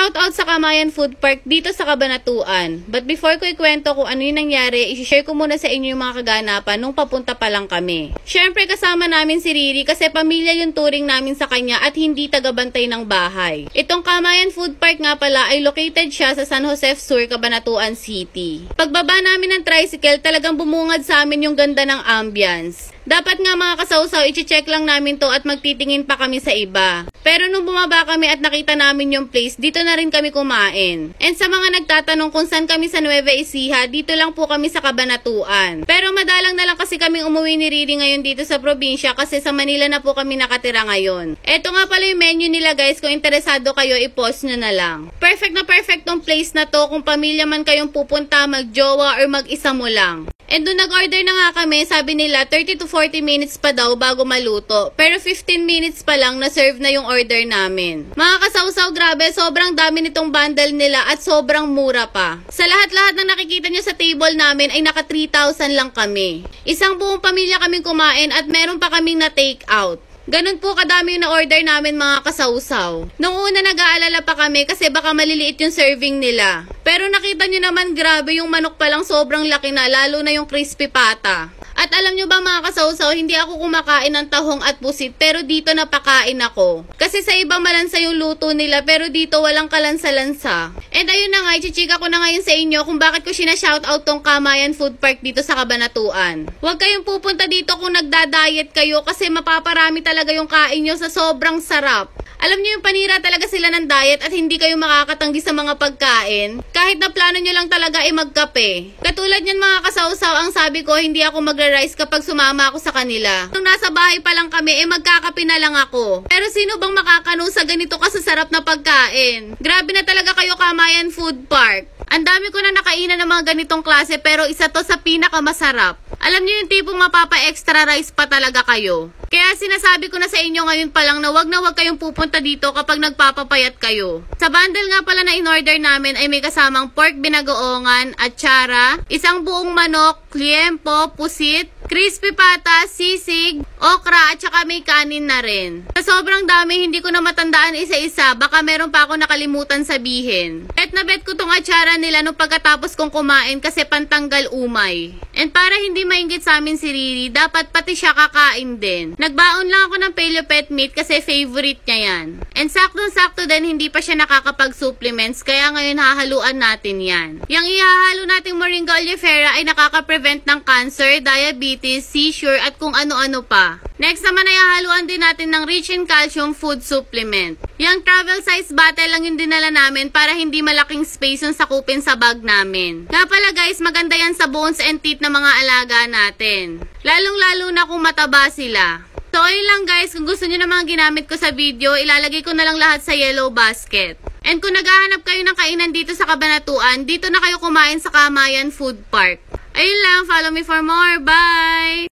Shoutout sa Kamayan Food Park dito sa Cabanatuan. But before ko ikwento kung ano yung nangyari, i-share ko muna sa inyo yung mga kaganapan nung papunta pa lang kami. Syempre kasama namin si Riri kasi pamilya yung touring namin sa kanya at hindi tagabantay ng bahay. Itong Kamayan Food Park nga pala ay located siya sa San Jose Sur, Cabanatuan City. Pagbaba namin ng tricycle, talagang bumungad sa amin yung ganda ng ambience. Dapat nga mga kasawsaw, i-check lang namin to at magtitingin pa kami sa iba. Pero nung bumaba kami at nakita namin yung place, dito na rin kami kumain. And sa mga nagtatanong kung saan kami sa Nueva Ecija, dito lang po kami sa Cabanatuan. Pero madalang na lang kasi kaming umuwi ni Riri ngayon dito sa probinsya kasi sa Manila na po kami nakatira ngayon. Eto nga pala yung menu nila guys, kung interesado kayo, i-post nyo na lang. Perfect na perfect tong place na to kung pamilya man kayong pupunta, mag-jowa or mag-isa mo lang. And doon nag-order na nga kami, sabi nila 30 to 40 minutes pa daw bago maluto. Pero 15 minutes pa lang na-serve na yung order namin. Mga kasawsaw, grabe, sobrang dami nitong bundle nila at sobrang mura pa. Sa lahat-lahat na nakikita nyo sa table namin ay naka 3,000 lang kami. Isang buong pamilya kaming kumain at meron pa kaming na-take out. Ganun po kadami yung na-order namin mga kasawsaw. Nung una nag-aalala pa kami kasi baka maliliit yung serving nila. Pero nakita nyo naman grabe yung manok pa lang sobrang laki na, lalo na yung crispy pata. At alam nyo ba mga kasawsaw, hindi ako kumakain ng tahong at pusit pero dito napakain ako. Kasi sa ibang malansa yung luto nila pero dito walang kalansa-lansa. And ayun na nga, ichichika ko na ngayon sa inyo kung bakit ko sina-shoutout tong Kamayan Food Park dito sa Cabanatuan. Huwag kayong pupunta dito kung nagda-diet kayo kasi mapaparami talaga yung kain nyo sa sobrang sarap. Alam nyo yung panira talaga sila ng diet at hindi kayo makakatanggi sa mga pagkain. Kahit na plano nyo lang talaga ay magkape. Katulad nyan mga kasawsaw, ang sabi ko hindi ako magra-rice kapag sumama ako sa kanila. Nung nasa bahay pa lang kami, magkakape na lang ako. Pero sino bang makakano sa ganito kasasarap na pagkain? Grabe na talaga kayo Kamayan Food Park. Ang dami ko na nakainan ng mga ganitong klase pero isa to sa pinakamasarap. Alam niyo yung tipong mapapa-extra rice pa talaga kayo. Kaya sinasabi ko na sa inyo ngayon pa lang na wag kayong pupunta dito kapag nagpapapayat kayo. Sa bundle nga pala na in-order namin ay may kasamang pork binagoongan, atsara, isang buong manok, liempo, pusit, crispy pata, sisig, okra at saka may kanin na rin. Sa sobrang dami hindi ko na matandaan isa-isa, baka meron pa ako nakalimutan sabihin. Bet na bet ko tong atsara nila nung pagkatapos kong kumain kasi pantanggal umay. And para hindi mainggit sa amin si Riri, dapat pati siya kakain din. Nagbaon lang ako ng paleo pet meat kasi favorite niya yan. And saktong-sakto din hindi pa siya nakakapag-supplements kaya ngayon hahaluan natin yan. Yang ihahalo nating moringa oleifera ay nakaka-prevent ng cancer, diabetes, seizure at kung ano-ano pa. Next naman ay hahaluan din natin ng rich in calcium food supplement. Yang travel size bottle lang yung dinala namin para hindi malaking space yung sakupin sa bag namin. Nga pala guys, maganda yan sa bones and teeth ng mga alaga natin. Lalong-lalo na kung mataba sila. So ayun lang guys, kung gusto nyo na mga ginamit ko sa video, ilalagay ko na lang lahat sa yellow basket. And kung naghahanap kayo ng kainan dito sa Cabanatuan, dito na kayo kumain sa Kamayan Food Park. Ayun lang, follow me for more. Bye!